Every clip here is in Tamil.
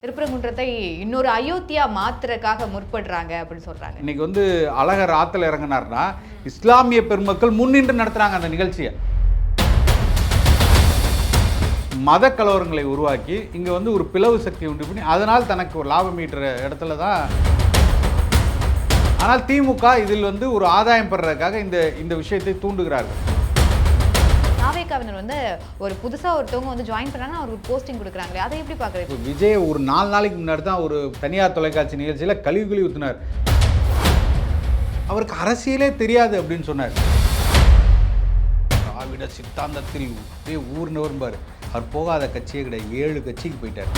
திருப்பரங்குன்றத்தை இன்னொரு அயோத்தியா மாத்திரக்காக முற்படுறாங்க அப்படின்னு சொல்றாங்க. இன்னைக்கு அழகர் ஆத்துல இறங்கினார்னா இஸ்லாமிய பெருமக்கள் முன்னின்று நடத்துறாங்க அந்த நிகழ்ச்சியை. மத கலவரங்களை உருவாக்கி இங்க ஒரு பிளவு சக்தி உண்டு பண்ணி அதனால் தனக்கு ஒரு லாபம் ஈட்டுற இடத்துல தான். ஆனால் திமுக இதில் ஒரு ஆதாயம் பெறறதுக்காக இந்த விஷயத்தை தூண்டுகிறார்கள். நாவேகாவினர் ஒரு புதுசா ஒருத்தவங்க ஜாயின் பண்ணாங்கன்னா அவருக்கு போஸ்டிங் கொடுக்குறாங்களே, அதை எப்படி பார்க்குறது? விஜய் ஒரு 4 நாளைக்கு முன்னாடி தான் ஒரு தனியார் தொலைக்காட்சி நிகழ்ச்சியில் கழிவு ஊற்றினார். அவருக்கு அரசியலே தெரியாது அப்படின்னு சொன்னார். திராவிட சித்தாந்தத்தில் ஊர்னவர் அவர் போகாத கட்சியே கிடையாது. 7 கட்சிக்கு போயிட்டார்.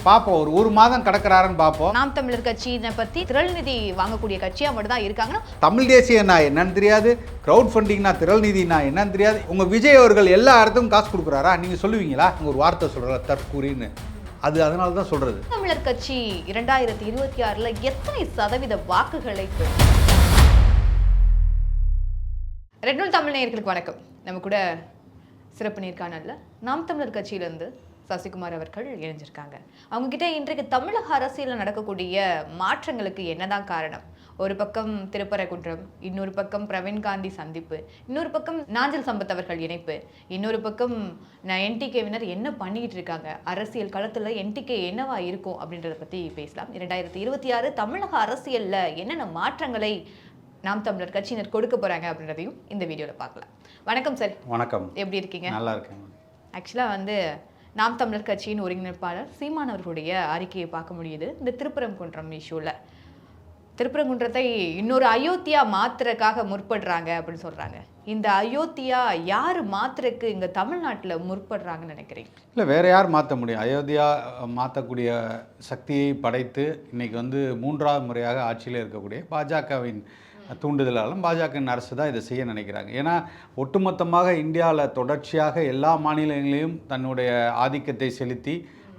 பார்ப்போம், ஒரு மாதம் கடக்கிறாருன்னு பார்ப்போம். நாம் தமிழர் கட்சியினை பற்றி திரள் நிதி வாங்கக்கூடிய கட்சியாக மட்டும் தான் இருக்காங்கன்னா, தமிழ் தேசியனா என்னன்னு தெரியாது, கிரவுட் ஃபண்டிங்னா திரள் நிதினா என்னன்னு தெரியாது. உங்கள் விஜய் அவர்கள் எல்லா இடத்துக்கும் காசு கொடுக்குறாரா? நீங்கள் சொல்லுவீங்களா? ஒரு வார்த்தை சொல்கிறா தற்கூறின்னு, அது அதனால தான் சொல்கிறது. தமிழர் கட்சி 2026 எத்தனை சதவீத வாக்குகளை? ரெட் நியூஸ் தமிழ் நேயர்களுக்கு வணக்கம். நம்ம கூட சிறப்பு நேர்காணல்ல நாம் தமிழர் கட்சியிலேருந்து சசிகுமார் அவர்கள் இணைஞ்சிருக்காங்க. அவங்க கிட்ட இன்றைக்கு தமிழக அரசியலில் நடக்கக்கூடிய மாற்றங்களுக்கு என்னதான் காரணம்? ஒரு பக்கம் திருப்பரங்குன்றம், இன்னொரு பக்கம் பிரவீன் காந்தி சந்திப்பு, இன்னொரு பக்கம் நாஞ்சில் சம்பத் அவர்கள் இணைப்பு, இன்னொரு பக்கம் என்டிகேவினர் என்ன பண்ணிக்கிட்டு இருக்காங்க, அரசியல் களத்தில் என்டிகே என்னவா இருக்கும் அப்படின்றத பற்றி பேசலாம். 2026 தமிழக அரசியலில் என்னென்ன மாற்றங்களை நாம் தமிழர் கட்சியினர் கொடுக்க போகிறாங்க அப்படின்றதையும் இந்த வீடியோவில் பார்க்கலாம். வணக்கம் சார். வணக்கம். எப்படி இருக்கீங்க? நல்லா இருக்கேன். ஆக்சுவலாக நாம் தமிழர் கட்சியின் ஒருங்கிணைப்பாளர் சீமான் அவர்களுடைய அறிக்கையை பார்க்க முடியுது. இந்த திருப்பரங்குன்றம் இஷ்யூவில் திருப்பரங்குன்றத்தை இன்னொரு அயோத்தியா மாத்திரக்காக முற்படுறாங்க அப்படின்னு சொல்கிறாங்க. இந்த அயோத்தியா யார் மாத்திரக்கு இங்கே தமிழ்நாட்டில் முற்படுறாங்கன்னு நினைக்கிறீங்க? இல்லை, வேறு யார் மாற்ற முடியும்? அயோத்தியா மாற்றக்கூடிய சக்தியை படைத்து இன்றைக்கி 3ஆவது முறையாக ஆட்சியில் இருக்கக்கூடிய பாஜகவின் தூண்டுதலாலும் பாஜகவின் அரசு தான் இதை செய்ய நினைக்கிறாங்க. ஏன்னா ஒட்டுமொத்தமாக இந்தியாவில் தொடர்ச்சியாக எல்லா மாநிலங்களையும் தன்னுடைய ஆதிக்கத்தை செலுத்தி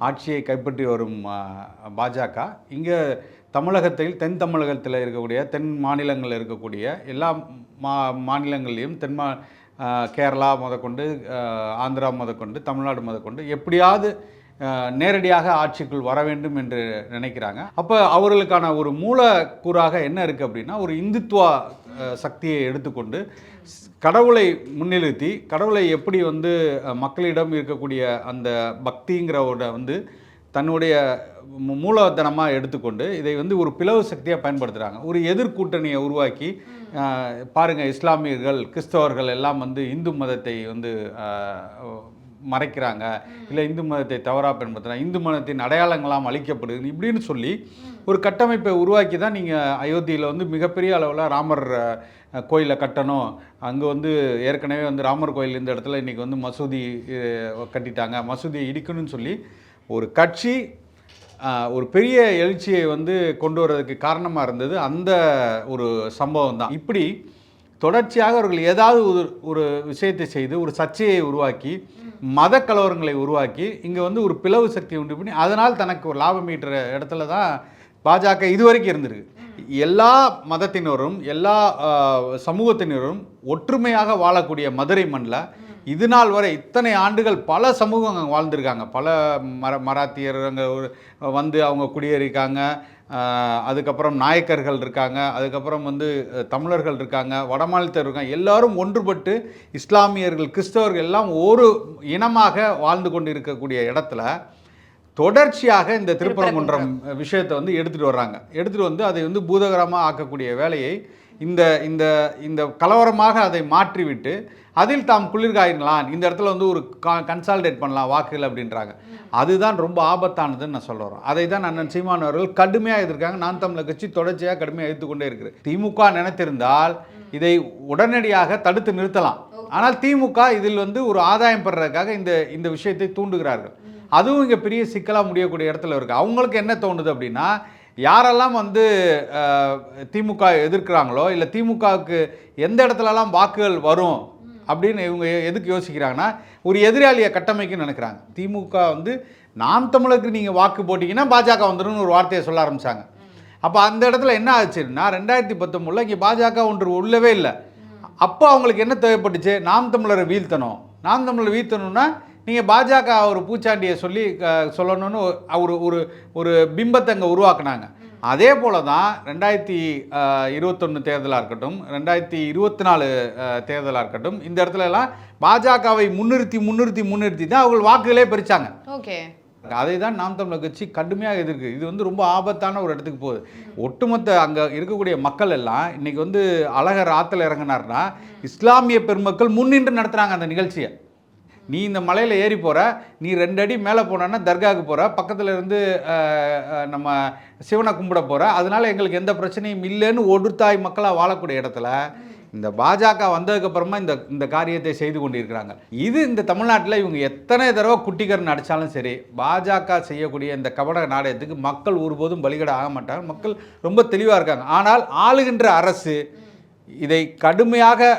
ஆட்சியை கைப்பற்றி வரும் பாஜக இங்கே தமிழகத்தில் தென் தமிழகத்தில் இருக்கக்கூடிய தென் மாநிலங்களில் இருக்கக்கூடிய எல்லா மாநிலங்கள்லேயும் கேரளா முதற்கொண்டு ஆந்திரா முதற்கொண்டு தமிழ்நாடு முதற்கொண்டு எப்படியாவது நேரடியாக ஆட்சிக்குள் வர வேண்டும் என்று நினைக்கிறாங்க. அப்போ அவர்களுக்கான ஒரு மூலக்கூறாக என்ன இருக்குது அப்படின்னா, ஒரு இந்துத்துவா சக்தியை எடுத்துக்கொண்டு கடவுளை முன்னிறுத்தி கடவுளை எப்படி மக்களிடம் இருக்கக்கூடிய அந்த பக்திங்கிறவோட தன்னுடைய மூலதனமாக எடுத்துக்கொண்டு இதை ஒரு பிளவு சக்தியாக பயன்படுத்துகிறாங்க. ஒரு எதிர்கூட்டணியை உருவாக்கி பாருங்கள், இஸ்லாமியர்கள் கிறிஸ்தவர்கள் எல்லாம் இந்து மதத்தை மறைக்கிறாங்க, இல்லை இந்து மதத்தை தவறாக பயன்படுத்துகிறாங்க, இந்து மதத்தின் அடையாளங்களாம் அழிக்கப்படுது இப்படின்னு சொல்லி ஒரு கட்டமைப்பை உருவாக்கி தான் நீங்கள் அயோத்தியில் மிகப்பெரிய அளவில் ராமர் கோயிலை கட்டணும். அங்கே ஏற்கனவே ராமர் கோயில் இந்த இடத்துல இன்றைக்கி மசூதி கட்டிட்டாங்க, மசூதியை இடிக்கணும்னு சொல்லி ஒரு கட்சி ஒரு பெரிய எழுச்சியை கொண்டு வர்றதுக்கு காரணமாக இருந்தது அந்த ஒரு சம்பவம் தான். இப்படி தொடர்ச்சியாக அவர்கள் ஏதாவது ஒரு விஷயத்தை செய்து ஒரு சர்ச்சையை உருவாக்கி மத கலவரங்களை உருவாக்கி இங்கே ஒரு பிளவு சக்தி உண்டு பண்ணி அதனால் தனக்கு ஒரு லாபம் ஈட்டுற இடத்துல தான் பாஜக இதுவரைக்கும் இருந்திருக்கு. எல்லா மதத்தினரும் எல்லா சமூகத்தினரும் ஒற்றுமையாக வாழக்கூடிய மதுரை மண்ணில் இது நாள் வரை இத்தனை ஆண்டுகள் பல சமூகம் அங்கே வாழ்ந்திருக்காங்க. பல மராத்தியர் அங்கே அவங்க குடியேறிக்காங்க. அதுக்கப்புறம் நாயக்கர்கள் இருக்காங்க, அதுக்கப்புறம் தமிழர்கள் இருக்காங்க, வடமாநிலத்தர் இருக்காங்க. எல்லாரும் ஒன்றுபட்டு இஸ்லாமியர்கள் கிறிஸ்தவர்கள் எல்லாம் ஒரு இனமாக வாழ்ந்து கொண்டு இருக்கக்கூடிய இடத்துல தொடர்ச்சியாக இந்த திருப்பரங்குன்றம் விஷயத்தை எடுத்துகிட்டு வர்றாங்க. எடுத்துகிட்டு அதை பூதகரமாக ஆக்கக்கூடிய வேலையை இந்த கலவரமாக அதை மாற்றிவிட்டு அதில் தாம் குளிர்காயிடலாம், இந்த இடத்துல ஒரு கன்சால்டேட் பண்ணலாம் வாக்குகள் அப்படின்றாங்க. அதுதான் ரொம்ப ஆபத்தானதுன்னு நான் சொல்ல வரேன். அதை தான் அண்ணன் சீமான் அவர்கள் கடுமையாக எதிர்க்காங்க. நான் தமிழர் கட்சி தொடர்ச்சியாக கடுமையாக எதிர்த்துக்கொண்டே இருக்கிறேன். திமுக நினைத்திருந்தால் இதை உடனடியாக தடுத்து நிறுத்தலாம். ஆனால் திமுக இதில் ஒரு ஆதாயம் பெறறதுக்காக இந்த விஷயத்தை தூண்டுகிறார்கள். அதுவும் இங்கே பெரிய சிக்கலாக முடியக்கூடிய இடத்துல இருக்குது. அவங்களுக்கு என்ன தோணுது அப்படின்னா, யாரெல்லாம் திமுக எதிர்க்கிறாங்களோ இல்லை திமுகவுக்கு எந்த இடத்துலலாம் வாக்குகள் வரும் அப்படின்னு இவங்க எதுக்கு யோசிக்கிறாங்கன்னா, ஒரு எதிராளியை கட்டமைக்குன்னு நினைக்கிறாங்க. திமுக நாம் தமிழருக்கு நீங்கள் வாக்கு போட்டிங்கன்னா பாஜக வந்துடும் ஒரு வார்த்தையை சொல்ல ஆரம்பித்தாங்க. அப்போ அந்த இடத்துல என்ன ஆச்சுன்னா 2019 இங்கே பாஜக ஒன்று உள்ளவே இல்லை. அப்போ அவங்களுக்கு என்ன தேவைப்பட்டுச்சு? நாம் தமிழரை வீழ்த்தணும். நாம் தமிழரை வீழ்த்தணும்னா நீங்கள் பாஜக ஒரு பூச்சாண்டியை சொல்லி சொல்லணும்னு ஒரு ஒரு ஒரு பிம்பத்தை அங்கே உருவாக்குனாங்க. அதே போல தான் 2021 தேர்தலாக இருக்கட்டும், 2024 தேர்தலாக இருக்கட்டும், இந்த இடத்துல எல்லாம் பாஜகவை முன்னிறுத்தி தான் அவங்க வாக்குகளே பறிச்சாங்க. ஓகே, அதை தான் நாம் தமிழர் கட்சி கடுமையாக எதிர்க்கு. இது வந்து ரொம்ப ஆபத்தான ஒரு இடத்துக்கு போகுது. ஒட்டுமொத்த அங்கே இருக்கக்கூடிய மக்கள் எல்லாம் இன்னைக்கு வந்து அழகர் ஆற்றுல இறங்கினார்னா இஸ்லாமிய பெருமக்கள் முன்னின்று நடத்துகிறாங்க அந்த நிகழ்ச்சியை. நீ இந்த மலையில் ஏறி போகிற, நீ 2 அடி மேலே போனோன்னா தர்காவுக்கு போகிற, பக்கத்தில் இருந்து நம்ம சிவனை கும்பிட போகிற, அதனால் எங்களுக்கு எந்த பிரச்சனையும் இல்லைன்னு ஒடுத்தாய் மக்களாக வாழக்கூடிய இடத்துல இந்த பாஜக வந்ததுக்கப்புறமா இந்த காரியத்தை செய்து கொண்டிருக்கிறாங்க. இது இந்த தமிழ்நாட்டில் இவங்க எத்தனை தடவை குட்டிக்கரன் அடித்தாலும் சரி, பாஜக செய்யக்கூடிய இந்த கபட நாடகத்துக்கு மக்கள் ஒருபோதும் பலிகடை ஆக மாட்டாங்க. மக்கள் ரொம்ப தெளிவாக இருக்காங்க. ஆனால் ஆளுகின்ற அரசு இதை கடுமையாக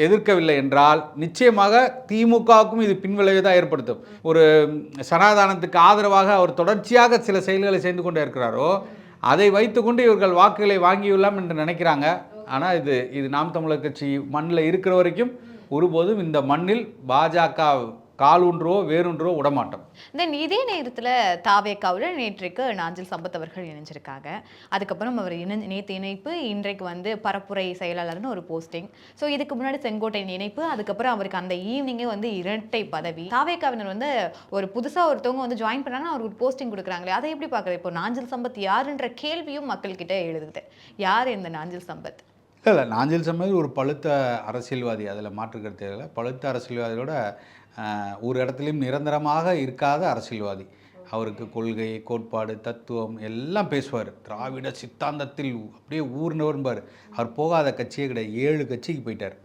எதிர்க்கவில்லை என்றால் நிச்சயமாக திமுகவுக்கும் இது பின்விளைவை தான் ஏற்படுத்தும். ஒரு சனாதானத்துக்கு ஆதரவாக அவர் தொடர்ச்சியாக சில செயல்களை செய்து கொண்டே இருக்கிறாரோ, அதை வைத்துக்கொண்டு இவர்கள் வாக்குகளை வாங்கியுள்ளோம் என்று நினைக்கிறாங்க. ஆனால் இது நாம் தமிழர் கட்சி மண்ணில் இருக்கிற வரைக்கும் ஒருபோதும் இந்த மண்ணில் பாஜக காலூன்றோ வேறொன்றோ விடமாட்டோம். தென் இதே நேரத்தில் தாவேக்காவில் நேற்றைக்கு நாஞ்சில் சம்பத் அவர்கள் இணைஞ்சிருக்காங்க. அதுக்கப்புறம் அவர் நேற்று இணைப்பு, இன்றைக்கு வந்து பரப்புரை செயலாளர்னு ஒரு போஸ்டிங். ஸோ இதுக்கு முன்னாடி செங்கோட்டையின் இணைப்பு, அதுக்கப்புறம் அவருக்கு அந்த ஈவினிங்கே வந்து இரட்டை பதவி. தாவேக்காவினர் வந்து ஒரு புதுசாக ஒருத்தவங்க வந்து ஜாயின் பண்ணாங்கன்னா அவருக்கு ஒரு போஸ்டிங் கொடுக்குறாங்களே, அதை எப்படி பார்க்குறது? இப்போ நாஞ்சில் சம்பத் யாருன்ற கேள்வியும் மக்கள்கிட்ட எழுதுது. யார் இந்த நாஞ்சில் சம்பத்? இல்லை, நாஞ்சில் சம்பத் ஒரு பழுத்த அரசியல்வாதி, அதில் மாற்றுக்கிறது இல்லை. பழுத்த அரசியல்வாதியோட ஒரு இடத்துலையும் நிரந்தரமாக இருக்காத அரசியல்வாதி. அவருக்கு கொள்கை, கோட்பாடு, தத்துவம் எல்லாம் பேசுவார். திராவிட சித்தாந்தத்தில் அப்படியே ஊர்னவர்பார். அவர் போகாத கட்சியே கிடையாது. 7 கட்சிக்கு போயிட்டார்.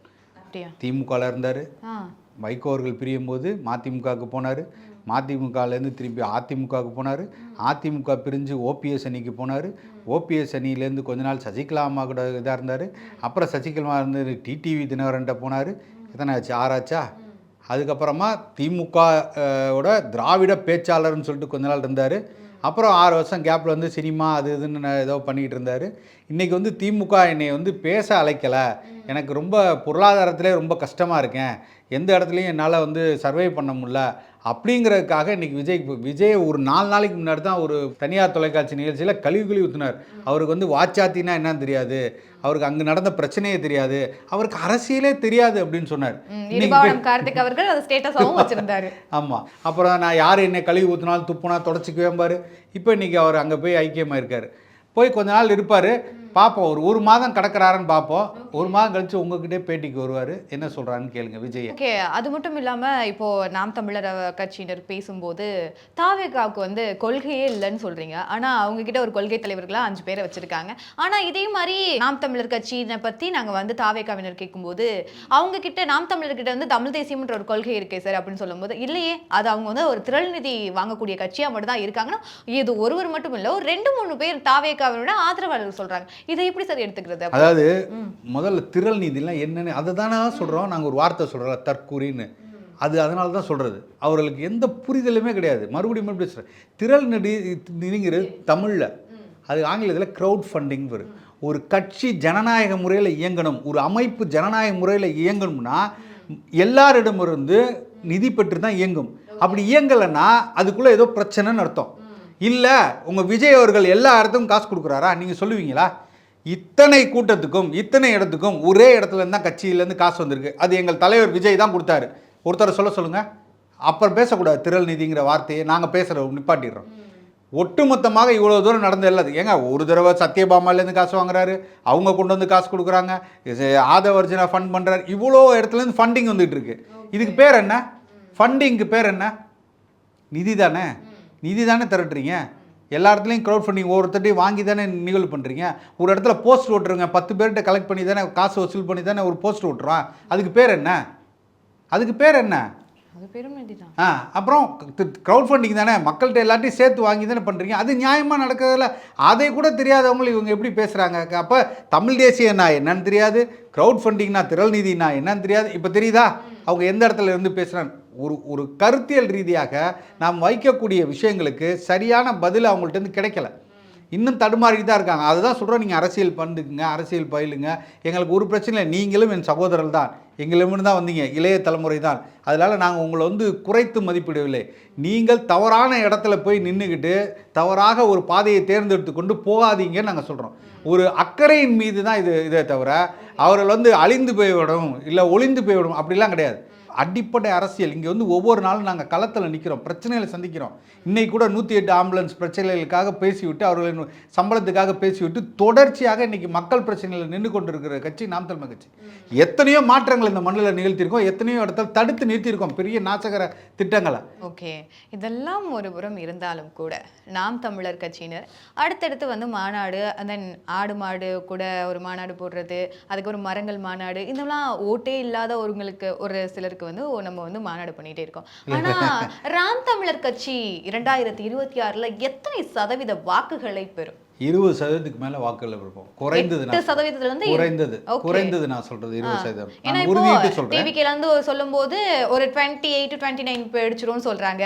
திமுகவில் இருந்தார். வைகோ அவர்கள் பிரியும் போது மதிமுகவுக்கு போனார். மதிமுகலேருந்து திருப்பி அதிமுகவுக்கு போனார். அதிமுக பிரிஞ்சு ஓபிஎஸ் அணிக்கு போனார். ஓபிஎஸ் அணியிலேருந்து கொஞ்ச நாள் சசிகலா அம்மா கூட இதாக இருந்தார். அப்புறம் சசிகலா இருந்து டிடிவி தினகரன்ட்ட போனார். எத்தனை ஆச்சு? 6 ஆச்சா? அதுக்கப்புறமா திமுகவோட திராவிட பேச்சாளர்னு சொல்லிட்டு கொஞ்ச நாள் இருந்தார். அப்புறம் 6 வருஷம் கேப்பில் வந்து சினிமா அது இதுன்னு ஏதோ பண்ணிக்கிட்டு இருந்தார். இன்றைக்கி வந்து திமுக என்னை வந்து பேச அழைக்கலை, எனக்கு ரொம்ப பொருளாதாரத்திலே ரொம்ப கஷ்டமாக இருக்கேன், எந்த இடத்துலையும் என்னால் வந்து சர்வை பண்ண முடியல அப்படிங்கிறதுக்காக இன்றைக்கி விஜய் ஒரு 4 நாளைக்கு முன்னாடி தான் ஒரு தனியார் தொலைக்காட்சி நிகழ்ச்சியில் கழுவி ஊற்றினார். அவருக்கு வந்து வாச்சாத்தினா என்னன்னு தெரியாது, அவருக்கு அங்கே நடந்த பிரச்சனையே தெரியாது, அவருக்கு அரசியலே தெரியாது அப்படின்னு சொன்னார். கார்த்திக் அவர்கள் அது ஸ்டேட்டஸாகவும் வச்சிருந்தாரு. ஆமாம். அப்புறம் நான் யார் என்னை கழுவி ஊற்றினாலும் துப்புனா தொடச்சிக்குவேன் பாரு. இப்போ இன்றைக்கி அவர் அங்கே போய் ஐக்கியமாக இருக்கார். போய் கொஞ்ச நாள் இருப்பார், பார்ப்போம். ஒரு மாதம் கிடக்கிறாருன்னு பார்ப்போம். 1 மாதம் கழித்து உங்ககிட்டே பேட்டிக்கு வருவார். என்ன சொல்கிறான்னு கேளுங்க விஜய். ஓகே, அது மட்டும் இல்லாமல் இப்போது நாம் தமிழர் கட்சியினர் பேசும்போது தாவேகாவுக்கு வந்து கொள்கையே இல்லைன்னு சொல்கிறீங்க. ஆனால் அவங்கக்கிட்ட ஒரு கொள்கை தலைவர்களாக 5 பேரை வச்சுருக்காங்க. ஆனால் இதே மாதிரி நாம் தமிழர் கட்சியினை பற்றி நாங்கள் வந்து தாவேகாவினர் கேட்கும்போது அவங்கக்கிட்ட நாம் தமிழர்கிட்ட வந்து தமிழ் தேசியம்ன்ற ஒரு கொள்கை இருக்கே சார் அப்படின்னு சொல்லும்போது, இல்லையே, அது அவங்க வந்து ஒரு திரள் நிதி வாங்கக்கூடிய கட்சியாக மட்டும் தான் இருக்காங்கன்னா, இது ஒருவர் மட்டும் இல்லை, ஒரு 2-3 பேர் தாவேகாவினோட ஆதரவாளர்கள் சொல்கிறாங்க. இதை எப்படி சார் எடுத்துக்கிறது? அதாவது முதல்ல திரள் நீதிலாம் என்னன்னு அதை தானே சொல்கிறோம். நாங்கள் ஒரு வார்த்தை சொல்கிறோம் தற்கூறின்னு, அது அதனால தான் சொல்கிறது. அவர்களுக்கு எந்த புரிதலுமே கிடையாது. மறுபடியும் பேசுகிறேன். திரள் நிதிங்கிறது தமிழில், அது ஆங்கிலத்தில் க்ரௌட் ஃபண்டிங் வரும். ஒரு கட்சி ஜனநாயக முறையில் இயங்கணும், ஒரு அமைப்பு ஜனநாயக முறையில் இயங்கணும்னா எல்லாரிடமிருந்து நிதி பெற்று தான் இயங்கும். அப்படி இயங்கலைன்னா அதுக்குள்ளே ஏதோ பிரச்சனைன்னு அர்த்தம். இல்லை, உங்கள் விஜய் அவர்கள் எல்லா இடத்துக்கும் காசு கொடுக்குறாரா நீங்கள் சொல்லுவீங்களா? இத்தனை கூட்டத்துக்கும் இத்தனை இடத்துக்கும் ஒரே இடத்துலேருந்து தான் கட்சியிலேருந்து காசு வந்திருக்கு. அது எங்கள் தலைவர் விஜய் தான் கொடுத்தாரு. ஒருத்தர் சொல்லுங்கள். அப்புறம் பேசக்கூடாது திரள் நிதிங்கிற வார்த்தையை. நாங்கள் பேசுகிற நிப்பாட்டிடுறோம். ஒட்டுமொத்தமாக இவ்வளோ தூரம் நடந்த இல்லாது. ஏங்க, ஒரு தடவை சத்யபாமாலேருந்து காசு வாங்குறாரு, அவங்க கொண்டு வந்து காசு கொடுக்குறாங்க, ஆதவர்ஜனா ஃபண்ட் பண்ணுறாரு, இவ்வளோ இடத்துலேருந்து ஃபண்டிங் வந்துகிட்டு இருக்கு. இதுக்கு பேர் என்ன? ஃபண்டிங்க்கு பேர் என்ன? நிதி தானே. நிதி தானே திரட்டுறீங்க. எல்லா இடத்துலையும் க்ரௌட் ஃபண்டிங் ஒவ்வொருத்தையும் வாங்கி தானே நிகழ்வு பண்ணுறீங்க. ஒரு இடத்துல போஸ்ட் ஓட்டுருங்க, 10 பேர்கிட்ட கலெக்ட் பண்ணி தானே காசு வசூல் பண்ணி தானே ஒரு போஸ்ட் ஓட்டுறான். அதுக்கு பேர் என்ன? அதுக்கு பேர் என்ன? அது பெரும் நிதி தான். அப்புறம் க்ரௌட் ஃபண்டிங் தானே, மக்கள்கிட்ட எல்லாத்தையும் சேர்த்து வாங்கி தானே பண்ணுறீங்க. அது நியாயமாக நடக்கிறதில்ல. அதை கூட தெரியாதவங்க இவங்க எப்படி பேசுகிறாங்க? அப்போ தமிழ் தேசியன்னா என்னன்னு தெரியாது, க்ரௌட் ஃபண்டிங்னா திரள் நிதினா என்னன்னு தெரியாது. இப்போ தெரியுதா அவங்க எந்த இடத்துல இருந்து பேசுகிறாங்க? ஒரு கருத்தியல் ரீதியாக நாம் வைக்கக்கூடிய விஷயங்களுக்கு சரியான பதில் அவங்கள்ட்ட கிடைக்கல. இன்னும் தடுமாறிட்டு தான் இருக்காங்க. அதுதான் சொல்கிறோம், நீங்கள் அரசியல் பண்ணுங்க, அரசியல் பயிலுங்க, எங்களுக்கு ஒரு பிரச்சனை இல்லை, நீங்களும் என் சகோதரர் தான், எங்களிடமிருந்து தான் வந்தீங்க, இளைய தலைமுறை தான், அதனால் நாங்கள் உங்களை வந்து குறைத்து மதிப்பிடவில்லை. நீங்கள் தவறான இடத்துல போய் நின்றுக்கிட்டு தவறாக ஒரு பாதையை தேர்ந்தெடுத்து கொண்டு போகாதீங்கன்னு நாங்கள் சொல்கிறோம். ஒரு அக்கறையின் மீது தான் இதே தவிர அவர்கள் வந்து அழிந்து போய்விடும் இல்லை ஒளிந்து போய்விடும் அப்படிலாம் கிடையாது. அடிப்படை அரசியல் இங்கே வந்து ஒவ்வொரு நாளும் நாங்கள் களத்தில் நிற்கிறோம், பிரச்சனைகளை சந்திக்கிறோம். இன்றைக்கி கூட 108 ஆம்புலன்ஸ் பிரச்சனைகளுக்காக பேசிவிட்டு அவர்களின் சம்பளத்துக்காக பேசிவிட்டு தொடர்ச்சியாக இன்றைக்கி மக்கள் பிரச்சனையில் நின்று கொண்டிருக்கிற கட்சி நாம் தமிழர் கட்சி. எத்தனையோ மாற்றங்கள் இந்த மண்ணில் நிகழ்த்தியிருக்கோம், எத்தனையோ இடத்துல தடுத்து நிறுத்தியிருக்கோம் பெரிய நாசகர திட்டங்களை. ஓகே, இதெல்லாம் ஒரு புறம் இருந்தாலும் கூட நாம் தமிழர் கட்சியினர் அடுத்தடுத்து வந்து மாநாடு, தென் ஆடு மாடு கூட ஒரு மாநாடு போடுறது, அதுக்கு ஒரு மரங்கள் மாநாடு, இதெல்லாம் ஓட்டே இல்லாதவங்களுக்கு ஒரு சிலருக்கு வந்து நம்ம வந்து மாநாடு பண்ணிட்டே இருக்கோம். ஆனா ராம் தமிழர் கட்சி 2026ல எத்தனை சதவீத வாக்குகளை பெறும்? 20% மேல வாக்குகள் இருக்கும். குறைந்தது நான் சொல்றது 20%. நான் உறுதியிட்டு சொல்றேன். டிவிகேல இருந்து சொல்லும்போது ஒரு 28 to 29 பிடிச்சிரும்னு சொல்றாங்க.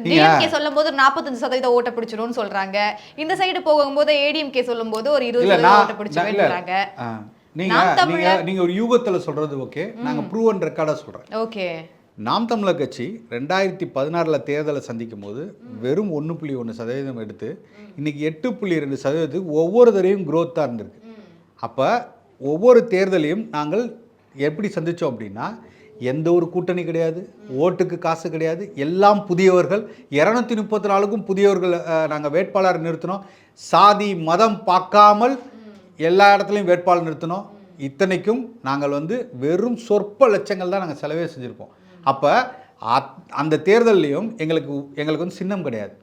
டிஎம்கே சொல்லும்போது 45% ஓட்ட பிடிச்சிரும்னு சொல்றாங்க. இந்த சைடு போகும்போது ஏடிஎம்கே சொல்லும்போது ஒரு 20% ஓட்ட பிடிச்சிரும்ன்றாங்க. நீங்க ஒரு யூகத்துல சொல்றது ஓகே, நாங்க ப்ரூவன் ரெக்கார்டா சொல்றேன். ஓகே, நாம் தமிழர் கட்சி 2016 தேர்தலை சந்திக்கும் போது வெறும் 1.1% எடுத்து இன்னைக்கு 8.2% ஒவ்வொரு தடையும் குரோத்தாக இருந்திருக்கு. அப்போ ஒவ்வொரு தேர்தலையும் நாங்கள் எப்படி சந்தித்தோம் அப்படின்னா, எந்த ஒரு கூட்டணி கிடையாது, ஓட்டுக்கு காசு கிடையாது, எல்லாம் புதியவர்கள். 234க்கும் புதியவர்கள் நாங்கள் வேட்பாளர் நிறுத்தினோம். சாதி மதம் பார்க்காமல் எல்லா இடத்துலையும் வேட்பாளர் நிறுத்தினோம். இத்தனைக்கும் நாங்கள் வந்து வெறும் சொற்ப லட்சங்கள் தான் நாங்கள் செலவே செஞ்சுருப்போம். அப்போ அந்த தேர்தல்லையும் எங்களுக்கு வந்து சின்னம் கிடையாது.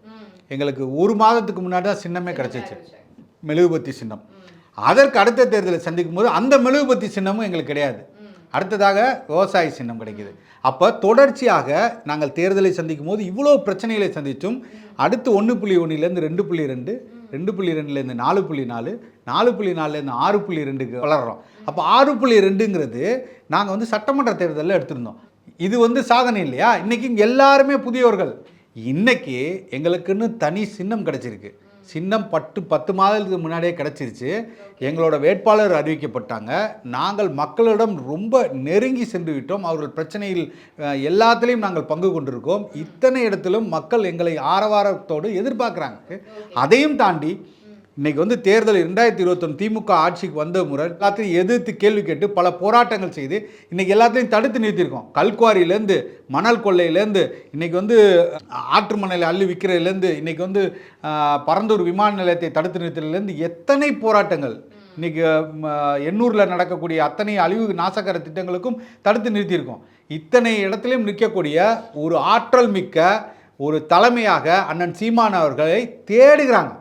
எங்களுக்கு ஒரு மாதத்துக்கு முன்னாடி தான் சின்னமே கிடச்சிச்சு, மெழுகுபத்தி சின்னம். அதற்கு அடுத்த தேர்தலை சந்திக்கும் போது அந்த மெழுகுபத்தி சின்னமும் எங்களுக்கு கிடையாது. அடுத்ததாக விவசாய சின்னம் கிடைக்கிது. அப்போ தொடர்ச்சியாக நாங்கள் தேர்தலை சந்திக்கும் போது இவ்வளோ பிரச்சனைகளை சந்தித்தும் அடுத்து 1.1லேருந்து 2.2, 2.2லேருந்து 4.4, 4.4லேருந்து 6.2க்கு வளர்கிறோம். அப்போ 6.2ங்கிறது நாங்கள் வந்து சட்டமன்ற தேர்தலில் எடுத்திருந்தோம். இது வந்து சாதனை இல்லையா? இன்றைக்கி எல்லாருமே புதியவர்கள். இன்றைக்கி எங்களுக்குன்னு தனி சின்னம் கிடச்சிருக்கு. சின்னம் 10 மாதத்துக்கு முன்னாடியே கிடச்சிருச்சு. எங்களோட வேட்பாளர் அறிவிக்கப்பட்டாங்க. நாங்கள் மக்களிடம் ரொம்ப நெருங்கி சென்று விட்டோம். அவர்கள் பிரச்சனையில் எல்லாத்துலேயும் நாங்கள் பங்கு கொண்டிருக்கோம். இத்தனை இடத்திலும் மக்கள் எங்களை ஆரவாரத்தோடு எதிர்பார்க்குறாங்க. அதையும் தாண்டி இன்றைக்கி வந்து தேர்தல் 2021 திமுக ஆட்சிக்கு வந்த முறை எல்லாத்தையும் எதிர்த்து கேள்வி கேட்டு பல போராட்டங்கள் செய்து இன்றைக்கி எல்லாத்தையும் தடுத்து நிறுத்தியிருக்கோம். கல்குவாரியிலேருந்து மணல் கொள்ளையிலேருந்து இன்றைக்கி வந்து ஆற்று மணலை அள்ளி விற்கிறதுலேருந்து இன்றைக்கி வந்து பரந்தூர் விமான நிலையத்தை தடுத்து நிறுத்துறதுலேருந்து எத்தனை போராட்டங்கள், இன்றைக்கி எண்ணூரில் நடக்கக்கூடிய அத்தனை அழிவு நாசகர திட்டங்களுக்கும் தடுத்து நிறுத்தியிருக்கோம். இத்தனை இடத்துலையும் நிற்கக்கூடிய ஒரு ஆற்றல் மிக்க ஒரு தலைமையாக அண்ணன் சீமான் அவர்களை தேடுகிறாங்க.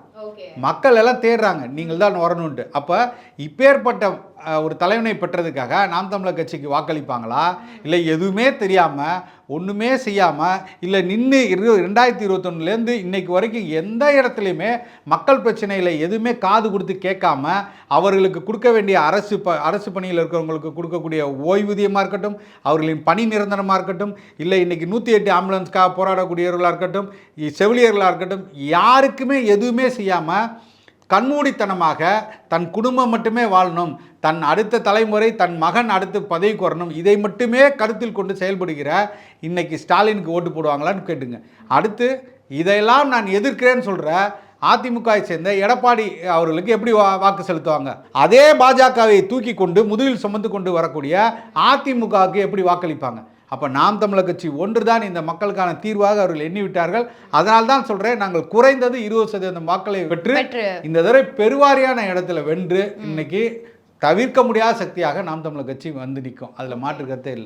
மக்கள் எல்லாம் தேடுறாங்க, நீங்கள் தான் வரணுன்ட்டு. அப்போ இப்பேற்பட்ட ஒரு தலைவனை பெற்றதுக்காக நாம் தமிழர் கட்சிக்கு வாக்களிப்பாங்களா? இல்லை எதுவுமே தெரியாமல் ஒன்றுமே செய்யாமல் இல்லை நின்று 2021லேருந்து இன்னைக்கு வரைக்கும் எந்த இடத்துலையுமே மக்கள் பிரச்சனையில் எதுவுமே காது கொடுத்து கேட்காம அவர்களுக்கு கொடுக்க வேண்டிய அரசு பணியில் இருக்கிறவங்களுக்கு கொடுக்கக்கூடிய ஓய்வூதியமாக இருக்கட்டும், அவர்களின் பணி நிரந்தரமாக இருக்கட்டும், இல்லை இன்றைக்கி 108 ஆம்புலன்ஸ்க்காக போராடக்கூடியவர்களாக இருக்கட்டும், செவிலியர்களாக இருக்கட்டும், யாருக்குமே எதுவுமே செய்யாமல் கண்மூடித்தனமாக தன் குடும்பம் மட்டுமே வாழணும், தன் அடுத்த தலைமுறை தன் மகன் அடுத்து பதவிக்கு வரணும், இதை மட்டுமே கருத்தில் கொண்டு செயல்படுகிற இன்னைக்கு ஸ்டாலினுக்கு ஓட்டு போடுவாங்களான்னு கேட்டுங்க. அடுத்து இதையெல்லாம் நான் எதிர்க்கிறேன்னு சொல்கிற அதிமுகவை சேர்ந்த எடப்பாடி அவர்களுக்கு எப்படி வாக்கு செலுத்துவாங்க? அதே பாஜகவை தூக்கி கொண்டு முதுகில் சுமந்து கொண்டு வரக்கூடிய அதிமுகவுக்கு எப்படி வாக்களிப்பாங்க? அப்போ நாம் தமிழர் கட்சி ஒன்றுதான் இந்த மக்களுக்கான தீர்வாக அவர்கள் எண்ணிவிட்டார்கள். அதனால் தான் சொல்கிறேன், நாங்கள் குறைந்தது 20% வாக்களை பெற்று இந்த தடவை பெருவாரியான இடத்துல வென்று இன்னைக்கு தவிர்க்க முடியாத சக்தியாக நாம் தமிழர் கட்சி வந்து நிற்கும். அதில் மாற்று கருத்தே இல்லை.